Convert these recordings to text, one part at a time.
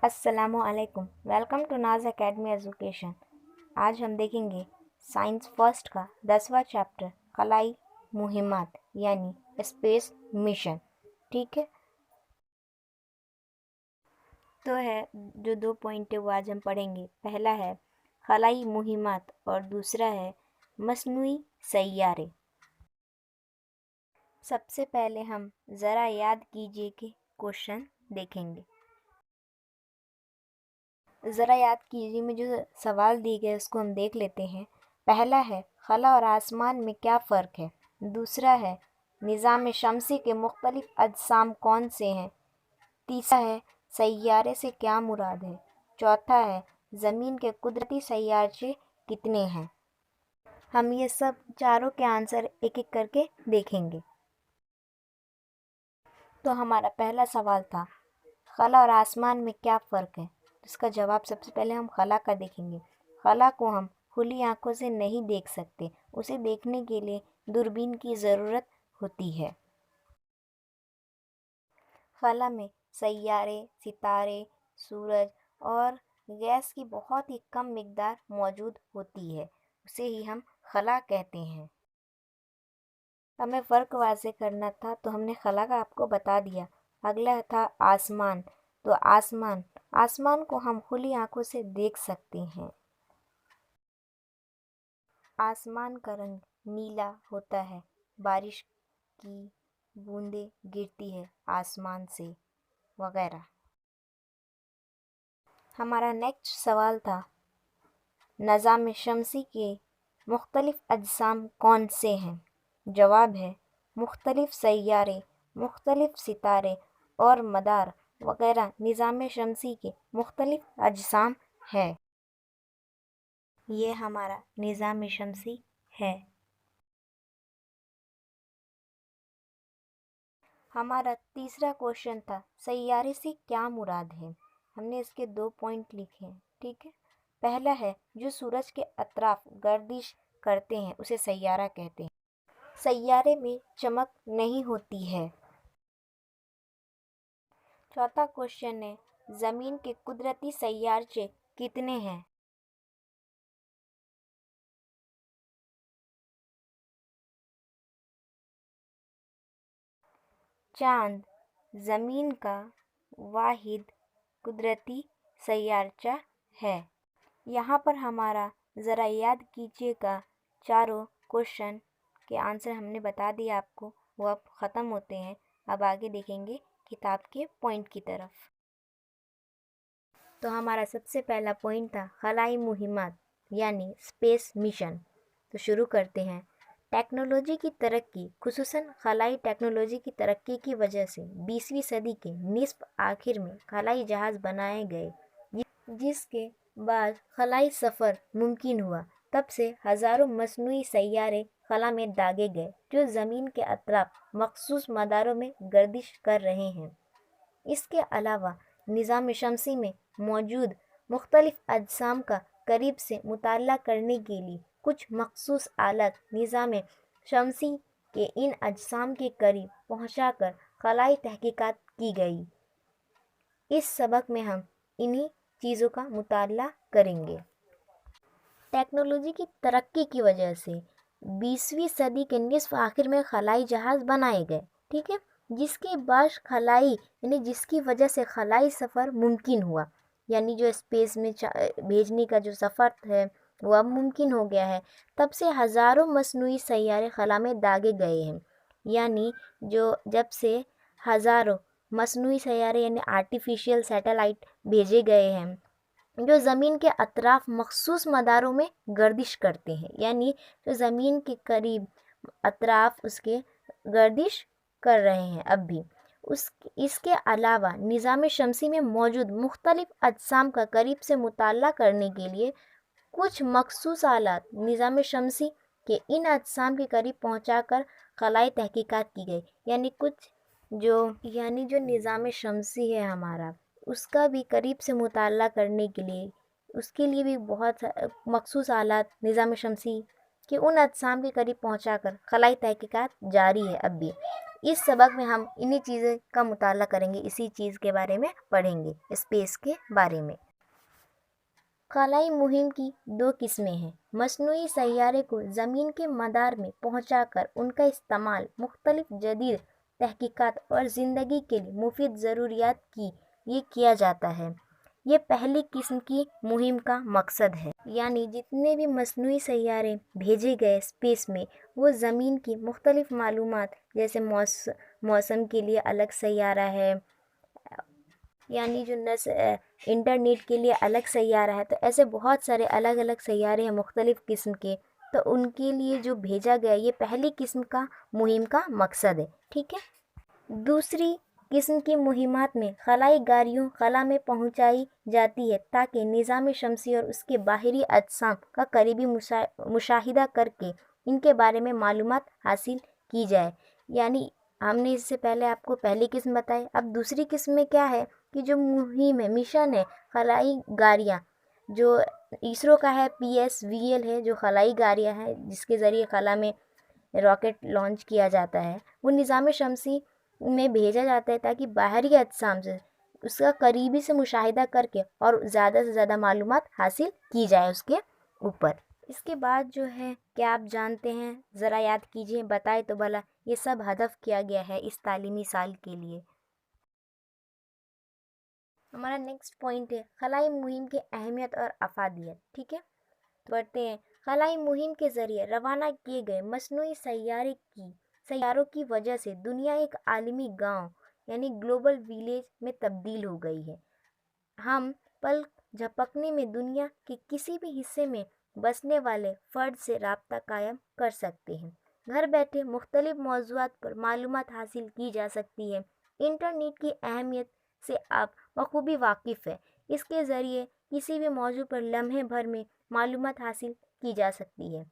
السلام علیکم، welcome to Naz academy education. آج ہم دیکھیں گے سائنس فرسٹ کا 10واں چیپٹر خلائی مہمات یعنی اسپیس مشن۔ ٹھیک ہے، تو ہے جو 2 پوائنٹ وہ آج ہم پڑھیں گے۔ پہلا ہے خلائی مہمات اور دوسرا ہے مصنوعی سیارے۔ سب سے پہلے ہم ذرا یاد کیجئے کہ کوشچن دیکھیں گے۔ ذرا یاد کیجیے، میں جو سوال دی گئے اس کو ہم دیکھ لیتے ہیں۔ پہلا ہے خلا اور آسمان میں کیا فرق ہے؟ دوسرا ہے نظام شمسی کے مختلف اجسام کون سے ہیں؟ تیسرا ہے سیارے سے کیا مراد ہے؟ چوتھا ہے زمین کے قدرتی سیارچے کتنے ہیں؟ ہم یہ سب چاروں کے آنسر ایک ایک کر کے دیکھیں گے۔ تو ہمارا پہلا سوال تھا خلا اور آسمان میں کیا فرق ہے؟ اس کا جواب سب سے پہلے ہم خلا کا دیکھیں گے۔ خلا کو ہم کھلی آنکھوں سے نہیں دیکھ سکتے، اسے دیکھنے کے لیے دوربین کی ضرورت ہوتی ہے۔ خلا میں سیارے، ستارے، سورج اور گیس کی بہت ہی کم مقدار موجود ہوتی ہے، اسے ہی ہم خلا کہتے ہیں۔ ہمیں فرق واضح کرنا تھا تو ہم نے خلا کا آپ کو بتا دیا۔ اگلا تھا آسمان، تو آسمان کو ہم کھلی آنکھوں سے دیکھ سکتے ہیں۔ آسمان کا رنگ نیلا ہوتا ہے، بارش کی بوندیں گرتی ہے آسمان سے وغیرہ۔ ہمارا نیکسٹ سوال تھا نظام شمسی کے مختلف اجسام کون سے ہیں؟ جواب ہے مختلف سیارے، مختلف ستارے اور مدار وغیرہ نظام شمسی کے مختلف اجسام ہے۔ یہ ہمارا نظام شمسی ہے۔ ہمارا تیسرا کوشچن تھا سیارے سے کیا مراد ہے؟ ہم نے اس کے 2 پوائنٹ لکھے ہیں۔ ٹھیک ہے، پہلا ہے جو سورج کے اطراف گردش کرتے ہیں اسے سیارہ کہتے ہیں۔ سیارے میں چمک نہیں ہوتی ہے۔ چوتھا کوشچن ہے زمین کے قدرتی سیارچے کتنے ہیں؟ چاند زمین کا واحد قدرتی سیارچہ ہے۔ یہاں پر ہمارا ذرا یاد کیجیے کا چاروں کوشچن کے آنسر ہم نے بتا دیا آپ کو، وہ اب ختم ہوتے ہیں۔ اب آگے دیکھیں گے کتاب کے پوائنٹ کی طرف۔ تو ہمارا سب سے پہلا پوائنٹ تھا خلائی مہمات یعنی اسپیس مشن۔ تو شروع کرتے ہیں۔ ٹیکنالوجی کی ترقی، خصوصاً خلائی ٹیکنالوجی کی ترقی کی وجہ سے 20ویں صدی کے نصف آخر میں خلائی جہاز بنائے گئے، جس کے بعد خلائی سفر ممکن ہوا۔ تب سے ہزاروں مصنوعی سیارے خلا میں داغے گئے جو زمین کے اطراف مخصوص مداروں میں گردش کر رہے ہیں۔ اس کے علاوہ نظام شمسی میں موجود مختلف اجسام کا قریب سے مطالعہ کرنے کے لیے کچھ مخصوص آلات نظام شمسی کے ان اجسام کے قریب پہنچا کر خلائی تحقیقات کی گئی۔ اس سبق میں ہم انہی چیزوں کا مطالعہ کریں گے۔ ٹیکنالوجی کی ترقی کی وجہ سے 20ویں صدی کے نصف آخر میں خلائی جہاز بنائے گئے، ٹھیک ہے، جس کے بعد جس کی وجہ سے خلائی سفر ممکن ہوا، یعنی جو اسپیس میں بھیجنے کا جو سفر ہے وہ اب ممکن ہو گیا ہے۔ تب سے ہزاروں مصنوعی سیارے خلا میں داغے گئے ہیں، یعنی جب سے ہزاروں مصنوعی سیارے یعنی آرٹیفیشیل سیٹلائٹ بھیجے گئے ہیں جو زمین کے اطراف مخصوص مداروں میں گردش کرتے ہیں، یعنی جو زمین کے قریب اطراف اس کے گردش کر رہے ہیں اب بھی۔ اس کے علاوہ نظام شمسی میں موجود مختلف اجسام کا قریب سے مطالعہ کرنے کے لیے کچھ مخصوص آلات نظام شمسی کے ان اجسام کے قریب پہنچا کر خلائی تحقیقات کی گئی، یعنی جو نظام شمسی ہے ہمارا، اس کا بھی قریب سے مطالعہ کرنے کے لیے اس کے لیے بھی بہت مخصوص آلات نظام شمسی کہ ان اجسام کے قریب پہنچا کر خلائی تحقیقات جاری ہے اب بھی۔ इस सबक में हम इन्हीं चीज़ों का मुताला करेंगे, इसी चीज़ के बारे में पढ़ेंगे, स्पेस के बारे में। खलाई मुहिम की दो किस्में हैं। मसनूई सैयारे को ज़मीन के मदार में पहुंचाकर उनका इस्तेमाल मुख्तलिफ जदीद तहकीकात और ज़िंदगी के लिए मुफीद ज़रूरियात की ये किया जाता है। ये पहली किस्म की मुहिम का मकसद है, यानी जितने भी मसनूई सैयारे भेजे गए स्पेस में वो ज़मीन की मुख्तलिफ मालूमात, जैसे मौसम के लिए अलग सैयारा है, यानी जो इंटरनेट के लिए अलग सैयारा है, तो ऐसे बहुत सारे अलग अलग सैयारे हैं मुख्तलिफ किस्म के, तो उनके लिए जो भेजा गया ये पहली किस्म का मुहिम का मकसद है। ठीक है। दूसरी किस्म की मुहिमात में खलाई गाड़ियों खला में पहुंचाई जाती है ताकि निज़ाम शमसी और उसके बाहरी अजसाम का करीबी मुशाहिदा करके इनके बारे में मालूमात हासिल की जाए। यानी हमने इससे पहले आपको पहली किस्म बताई, अब दूसरी किस्म में क्या है कि जो मुहिम है, मिशन है, खलाई गाड़ियाँ जो इसरो का है, PSVL है, जो खलाई गाड़ियाँ हैं जिसके ज़रिए खला में रॉकेट लॉन्च किया जाता है, वो निज़ाम शमसी में भेजा जाता है ताकि बाहरी अजसाम से उसका करीबी से मुशाहिदा करके और ज़्यादा से ज़्यादा मालूमात हासिल की जाए उसके ऊपर। इसके बाद जो है, क्या आप जानते हैं, ज़रा याद कीजिए, बताए तो भला, ये सब हदफ किया गया है इस तालीमी साल के लिए। हमारा नेक्स्ट पॉइंट है खलाई मुहिम की अहमियत और अफादियत। ठीक है, बढ़ते हैं। खलाई मुहिम के ज़रिए रवाना किए गए मसनूई सैयारों की वजह से दुनिया एक आलमी गांव यानी ग्लोबल विलेज में तब्दील हो गई है। हम पल झपकने में दुनिया के किसी भी हिस्से में बसने वाले फ़र्द से राब्ता कायम कर सकते हैं। घर बैठे मुख्तलिफ मौज़ूआत पर मालूमात हासिल की जा सकती है। इंटरनेट की अहमियत से आप बखूबी वाकिफ़ है। इसके ज़रिए किसी भी मौजू पर लम्हे भर में मालूमात हासिल की जा सकती है।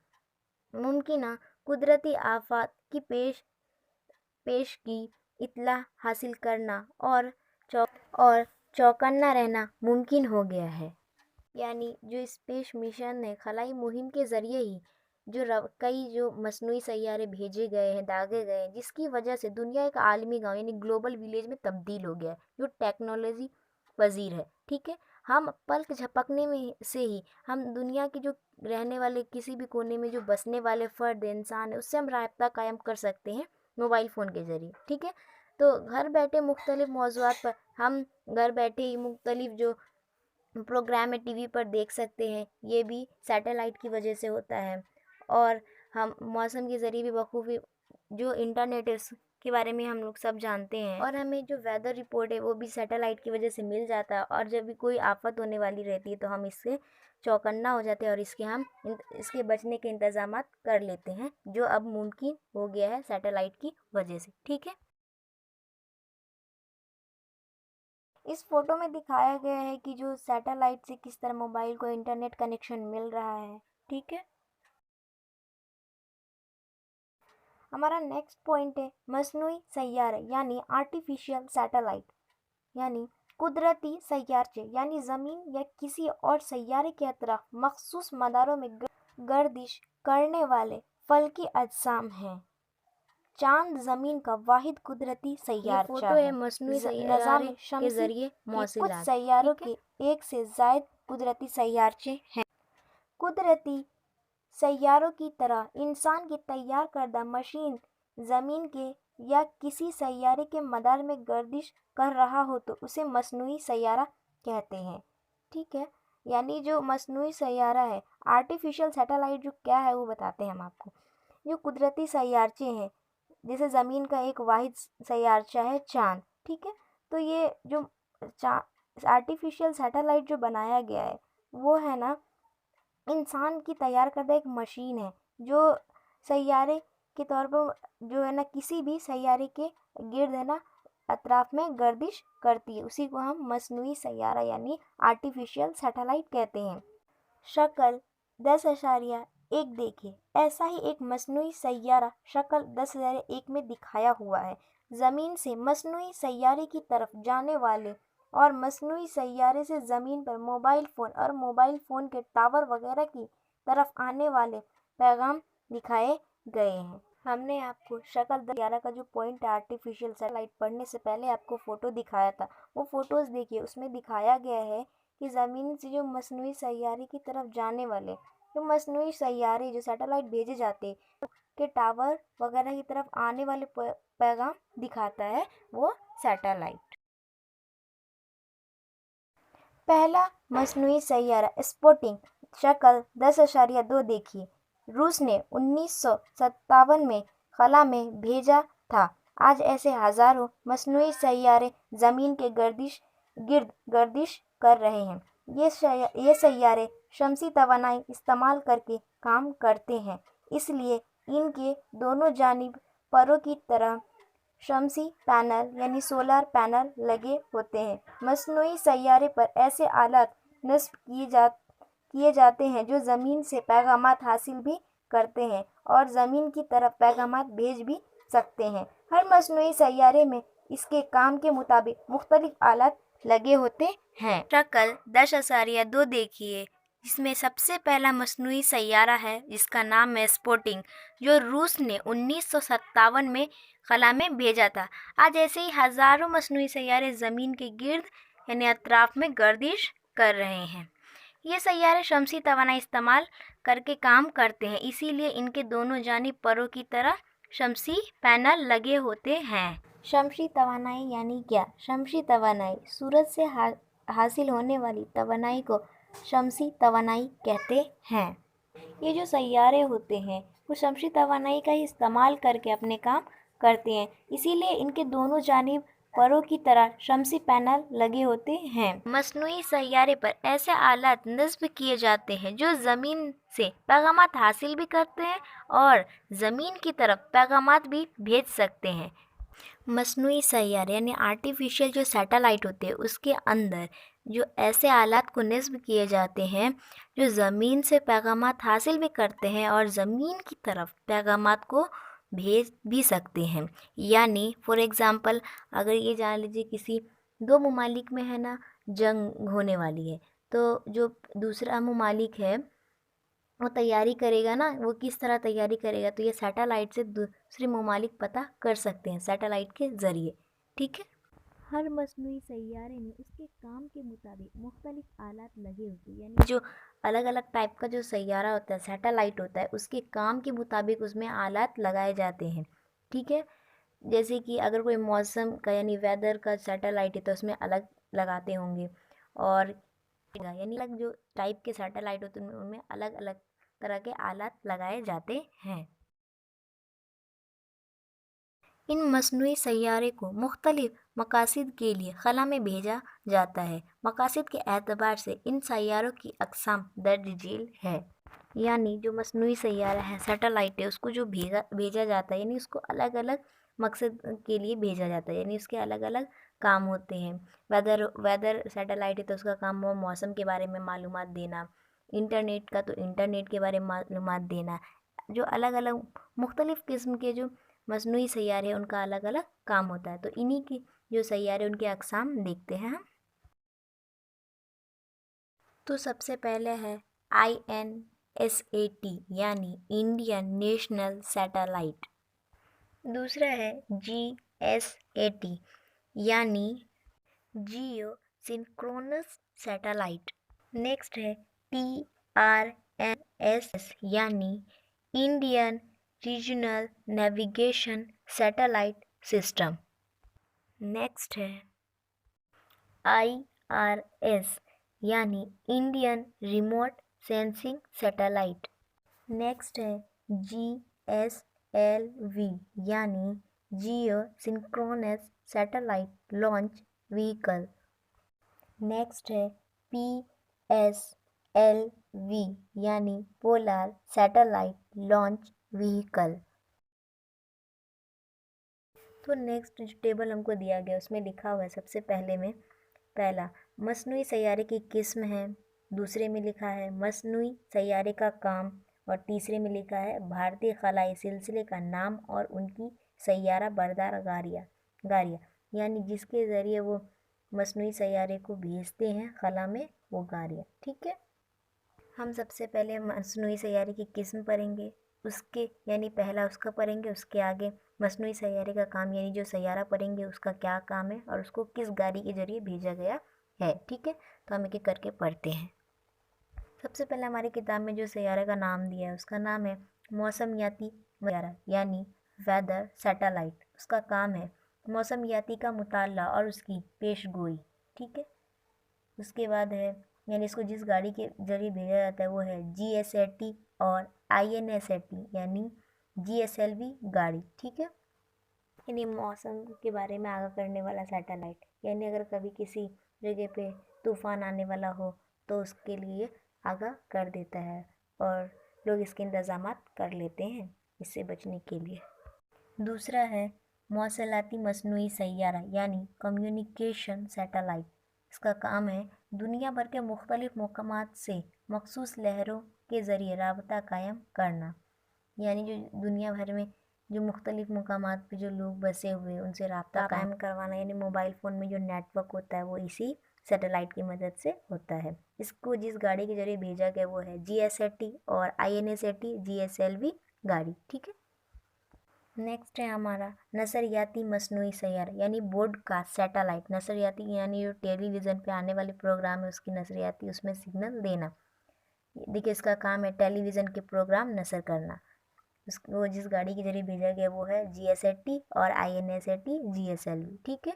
मुमकिन कुदरती आफात की पेश की इत्तला हासिल करना और चौकन्ना रहना मुमकिन हो गया है। यानी जो स्पेस मिशन है, खलाई मुहिम के ज़रिए ही कई जो मसनूई सैयारे भेजे गए हैं, दागे गए हैं, जिसकी वजह से दुनिया एक आलमी गांव यानी ग्लोबल विलेज में तब्दील हो गया है, जो टेक्नोलॉजी पजीर है। ठीक है, हम पलक झपकने में से ही हम दुनिया के जो रहने वाले किसी भी कोने में जो बसने वाले फ़र्द इंसान है, उससे हम राब्ता कायम कर सकते हैं मोबाइल फ़ोन के ज़रिए। ठीक है, तो घर बैठे मुख्तलिफ मौज़ूआत पर हम घर बैठे ही मुख्तलिफ जो प्रोग्राम है TV पर देख सकते हैं। ये भी सैटेलाइट की वजह से होता है। और हम मौसम के ज़रिए भी बखूबी जो इंटरनेट है उसके बारे में हम लोग सब जानते हैं, और हमें जो वेदर रिपोर्ट है वो भी सैटेलाइट की वजह से मिल जाता है। और जब भी कोई आफत होने वाली रहती है तो हम इससे चौकन्ना हो जाते हैं और इसके बचने के इंतज़ाम कर लेते हैं, जो अब मुमकिन हो गया है सैटेलाइट की वजह से। ठीक है, इस फोटो में दिखाया गया है कि जो सैटेलाइट से किस तरह मोबाइल को इंटरनेट कनेक्शन मिल रहा है। ठीक है, हमारा नेक्स्ट पॉइंट है मसनूई सैयारे यानी आर्टिफिशियल सैटेलाइट, यानी कुदरती सैयारचे, यानी ज़मीन या किसी और सैयारे के अतराफ मखसूस मदारों में गर्दिश करने वाले फल्की अजसाम हैं। चांद ज़मीन का वाहिद कुदरती सैयारचा है। मसनूई निज़ाम के ज़रिए कुछ सैयारों के एक से ज़ायद कुदरती सैयारचे हैं। कुदरती सैयारों की तरह इंसान की तैयार करदा मशीन ज़मीन के या किसी सैयारे के मदार में गर्दिश कर रहा हो तो उसे मसनूई सैयारा कहते हैं। ठीक है, यानी जो मसनूई सैयारा है, आर्टिफिशियल सैटेलाइट जो क्या है वो बताते हैं हम आपको। जो कुदरती सैयारचे हैं, जैसे ज़मीन का एक वाहिद सैयारचा है चाँद। ठीक है, तो ये जो आर्टिफिशियल सैटेलाइट जो बनाया गया है वो है ना इंसान की तैयार करदा एक मशीन है जो सैयारे के तौर पर जो है ना किसी भी सैयारे के गिर्द है ना अतराफ में गर्दिश करती है, उसी को हम मसनूई सैयारा यानी आर्टिफिशियल सैटेलाइट कहते हैं। शक्ल 10.1 देखिए, ऐसा ही एक मसनूई सैयारा शक्ल 10.1 में दिखाया हुआ है। ज़मीन से मसनूई सैयारे की तरफ जाने वाले और मसनूई सैयारे से ज़मीन पर मोबाइल फ़ोन और मोबाइल फ़ोन के टावर वगैरह की तरफ आने वाले पैगाम दिखाए गए हैं। हमने आपको शक्ल 11 का जो पॉइंट है आर्टिफिशियल सैटेलाइट पढ़ने से पहले आपको फ़ोटो दिखाया था। वो फ़ोटोज़ देखिए, उसमें दिखाया गया है कि ज़मीन से जो मसनूई सैयारे की तरफ जाने वाले जो मसनूई सैयारे जो सैटेलाइट भेजे जाते के टावर वगैरह की तरफ आने वाले पैगाम दिखाता है वो सैटेलाइट। पहला मसनूई सैयारा स्पुतनिक शक्ल 10.2 देखिए, रूस ने 1957 में खला में भेजा था। आज ऐसे हजारों मसनूई सैयारे ज़मीन के गिर्द गर्दिश कर रहे हैं। ये सैयारे शमसी तवानाई इस्तेमाल करके काम करते हैं, इसलिए इनके दोनों जानिब परों की तरह शमसी पैनल यानी सोलर पैनल लगे होते हैं। मसनूई सैयारे पर ऐसे आलात नस्ब किए जाते हैं जो ज़मीन से पैगामात हासिल भी करते हैं और ज़मीन की तरफ पैगामात भेज भी सकते हैं। हर मसनूई सैयारे में इसके काम के मुताबिक मुख्तलिफ आलात लगे होते हैं। शक्ल 10.2 देखिए, इसमें सबसे पहला मसनूई सैयारा है जिसका नाम है स्पुतनिक, जो रूस ने 1957 में खला में भेजा था। आज ऐसे ही हजारों मसनूई सैयारे ज़मीन के गिर्द यानी अतराफ में गर्दिश कर रहे हैं। ये सैयारे शमसी तवानाई इस्तेमाल करके काम करते हैं, इसीलिए इनके दोनों जानिब परों की तरह शमसी पैनल लगे होते हैं। शमसी तवानाई यानी क्या? शमसी तवानाई सूरज से हासिल होने वाली तवानाई को शमसी तवानाई कहते हैं। ये जो सैयारे होते हैं वो शमसी तवानाई का ही इस्तेमाल करके अपने काम करते हैं, इसीलिए इनके दोनों जानिब परों की तरह शमसी पैनल लगे होते हैं। मसनूई सैयारे पर ऐसे आलात नस्ब किए जाते हैं जो ज़मीन से पैगामात हासिल भी करते हैं और ज़मीन की तरफ पैगामात भी भेज सकते हैं। मसनूई सैयारे यानी आर्टिफिशियल जो सैटेलाइट होते हैं उसके अंदर जो ऐसे आलात को नस्ब किए जाते हैं जो ज़मीन से पैगामात हासिल भी करते हैं और ज़मीन की तरफ पैगामात को भेज भी सकते हैं। यानी फॉर एग्ज़ाम्पल अगर ये जान लीजिए किसी दो ममालिक में है ना जंग होने वाली है, तो जो दूसरा ममालिक है वो तैयारी करेगा ना, वो किस तरह तैयारी करेगा, तो ये सैटेलाइट से दूसरे ममालिक पता कर सकते हैं सैटेलाइट के ज़रिए। ठीक है। हर मसनूई सैयारे में उसके काम के मुताबिक मुख्तलिफ आलात लगे होते हैं, यानी जो अलग अलग टाइप का जो सैयारा होता है सैटेलाइट होता है उसके काम के मुताबिक उसमें आलात लगाए जाते हैं। ठीक है। जैसे कि अगर कोई मौसम का यानी वेदर का सैटेलाइट है तो उसमें अलग लगाते होंगे, और यानी अलग जो टाइप के सैटेलाइट होते हैं उनमें अलग अलग तरह के आलात लगाए जाते हैं। इन मसनूई सैयारे को मुख्तलिफ मकासद के लिए खला में भेजा जाता है। मकासद के एतबार से इन सैयारों की अक़साम दर्ज झेल है, यानी जो मसनूई सैयारा है सैटेलाइट है उसको जो भेजा जाता है यानी उसको अलग अलग मकसद के लिए भेजा जाता है, यानी उसके अलग अलग काम होते हैं। वेदर सैटेलाइट है तो उसका काम वो मौसम के बारे में मालूमात देना, इंटरनेट का तो इंटरनेट के बारे में मालूमात देना। जो अलग अलग मुख्तलिफ़ किस्म के जो मसनूई सैयारे हैं उनका अलग अलग काम होता है, तो इन्हीं की जो सैयारे उनके अक़साम देखते हैं हम। तो सबसे पहले है INSAT यानी इंडियन नेशनल सैटेलाइट। दूसरा है GSAT यानी जियो सिंक्रोनस सैटेलाइट। नेक्स्ट है TRNS यानी Indian regional navigation satellite system. Next है IRS यानी Indian remote sensing satellite. Next है GSLV यानी geosynchronous satellite launch vehicle. Next है PSLV यानी पोलर सैटेलाइट लॉन्च व्हीकल। तो नेक्स्ट जो टेबल हमको दिया गया उसमें लिखा हुआ है सबसे पहले में, पहला मसनूई सैयारे की किस्म है, दूसरे में लिखा है मसनूई सैयारे का काम, और तीसरे में लिखा है भारतीय खलाई सिलसिले का नाम और उनकी सैयारा बरदार गाड़ियाँ यानी जिसके ज़रिए वो मसनूई सैयारे को भेजते हैं खला में वो गाड़ियाँ। ठीक है। हम सबसे पहले मसनूई सैयारे की किस्म पढ़ेंगे, اس کے یعنی پہلا اس کا پڑھیں گے، اس کے آگے مصنوعی سیارے کا کام یعنی جو سیارہ پڑھیں گے اس کا کیا کام ہے اور اس کو کس گاڑی کے ذریعے بھیجا گیا ہے، ٹھیک ہے؟ تو ہم ایک ایک کر کے پڑھتے ہیں۔ سب سے پہلے ہماری کتاب میں جو سیارے کا نام دیا ہے اس کا نام ہے موسمیاتی سیارہ یعنی ویدر سیٹلائٹ۔ اس کا کام ہے موسمیاتی کا مطالعہ اور اس کی پیش گوئی، ٹھیک ہے؟ اس کے بعد ہے یعنی اس کو جس گاڑی کے ذریعے بھیجا جاتا ہے وہ ہے جی ایس ایل ٹی اور I N S L T یعنی جی ایس ایل وی گاڑی، ٹھیک ہے؟ یعنی موسم کے بارے میں آگاہ کرنے والا سیٹلائٹ، یعنی اگر کبھی کسی جگہ پہ طوفان آنے والا ہو تو اس کے لیے آگاہ کر دیتا ہے اور لوگ اس کے انتظامات کر لیتے ہیں اس سے بچنے کے لیے۔ دوسرا ہے مواصلاتی مصنوعی سیارہ یعنی کمیونیکیشن سیٹلائٹ۔ اس کا کام ہے دنیا بھر کے مختلف مقامات سے مخصوص لہروں کے ذریعے رابطہ قائم کرنا، یعنی جو دنیا بھر میں جو مختلف مقامات پہ جو لوگ بسے ہوئے ان سے رابطہ قائم کروانا، یعنی موبائل فون میں جو نیٹ ورک ہوتا ہے وہ اسی سیٹلائٹ کی مدد سے ہوتا ہے۔ اس کو جس گاڑی کے ذریعے بھیجا گیا وہ ہے جی ایس ایل ٹی اور I N S L T G S L V گاڑی، ٹھیک ہے؟ نیکسٹ ہے ہمارا نظریاتی مصنوعی سیارہ یعنی بورڈ کاسٹ سیٹلائٹ۔ نظریاتی یعنی جو ٹیلی ویژن پہ آنے والے پروگرام ہے اس کی نظریاتی اس میں سگنل دینا۔ دیکھیے اس کا کام ہے ٹیلی ویژن کے پروگرام نشر کرنا۔ اس کو جس گاڑی کے ذریعے بھیجا گیا وہ ہے جی ایس ایل ٹی اور I N S L T G S L V, ٹھیک ہے؟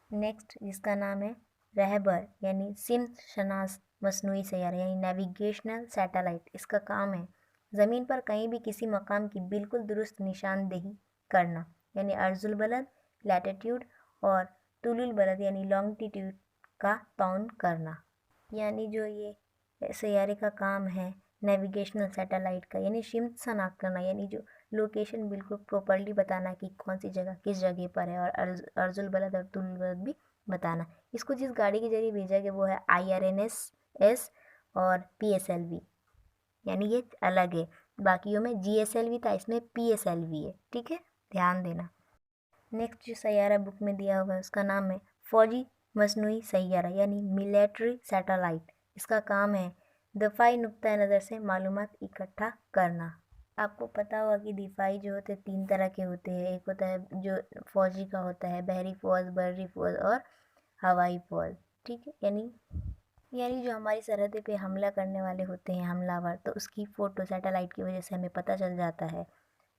نیکسٹ جس کا نام ہے رہبر یعنی سمت شناس مصنوعی سیارہ یعنی نیویگیشنل سیٹلائٹ۔ اس کا کام ہے زمین پر کہیں بھی کسی مقام کی بالکل درست نشاندہی کرنا، یعنی عرض البلد لیٹیٹیوڈ اور طول البلد یعنی لانگٹیٹیوڈ کا تعین کرنا۔ یعنی جو یہ سیارے کا کام ہے نیویگیشنل سیٹلائٹ کا یعنی سمت شناخت کرنا، یعنی جو لوکیشن بالکل پراپرلی بتانا کہ کون سی جگہ کس جگہ پر ہے اور عرض البلد اور طول البلد بھی بتانا۔ اس کو جس گاڑی کے ذریعے بھیجا گیا وہ ہے آئی آر این ایس اور پی ایس ایل وی، یعنی یہ الگ ہے، باقیوں میں جی ایس ایل وی تھا اس میں پی ایس ایل وی ہے، ٹھیک ہے؟ دھیان دینا۔ نیکسٹ جو سیارہ بک میں دیا ہوا ہے اس کا نام ہے فوجی مصنوعی سیارہ یعنی ملٹری سیٹلائٹ۔ اس کا کام ہے دفاعی نقطۂ نظر سے معلومات اکٹھا کرنا۔ آپ کو پتہ ہوگا کہ دفاعی جو ہوتے ہیں 3 طرح کے ہوتے ہیں، ایک ہوتا ہے جو فوجی کا ہوتا ہے بحری فوج، بری فوج اور ہوائی فوج، ٹھیک ہے؟ یعنی جو ہماری سرحدیں پہ حملہ کرنے والے ہوتے ہیں حملہ ور، تو اس کی فوٹو سیٹلائٹ کی وجہ سے ہمیں پتہ چل جاتا ہے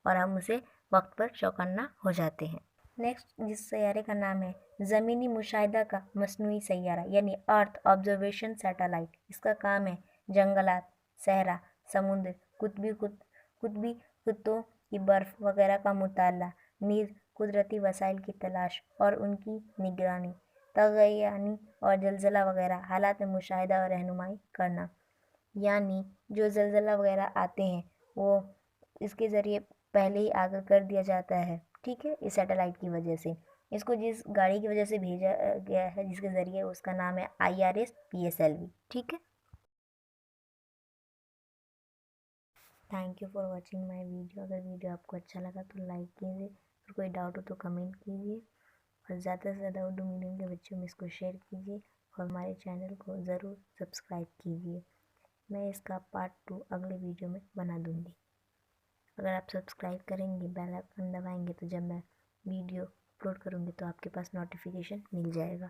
اور ہم اسے وقت پر چوکنا ہو جاتے ہیں۔ نیکسٹ جس سیارے کا نام ہے زمینی مشاہدہ کا مصنوعی سیارہ یعنی ارتھ آبزرویشن سیٹلائٹ۔ اس کا کام ہے جنگلات، صحرا، سمندر، قطبی خطوں کی برف وغیرہ کا مطالعہ، نیز قدرتی وسائل کی تلاش اور ان کی نگرانی، طغیانی اور زلزلہ وغیرہ حالات میں مشاہدہ اور رہنمائی کرنا۔ یعنی جو زلزلہ وغیرہ آتے ہیں وہ اس کے ذریعے پہلے ہی آگاہ کر دیا جاتا ہے، ٹھیک ہے؟ اس سیٹلائٹ کی وجہ سے۔ اس کو جس گاڑی کی وجہ سے بھیجا گیا ہے جس کے ذریعے اس کا نام ہے I R S P S L V, ٹھیک ہے؟ Thank you for watching my video. اگر ویڈیو آپ کو اچھا لگا تو لائک کیجیے، اور کوئی ڈاؤٹ ہو تو کمنٹ کیجیے، اور زیادہ سے زیادہ اردو میڈیم کے بچوں میں اس کو شیئر کیجیے، اور ہمارے چینل کو ضرور سبسکرائب کیجیے۔ میں اس کا پارٹ 2 اگلے ویڈیو میں بنا دوں گی۔ اگر آپ سبسکرائب کریں گے، بیل آئکن دبائیں گے تو جب میں ویڈیو اپلوڈ کروں گی تو آپ کے پاس نوٹیفیکیشن مل جائے گا۔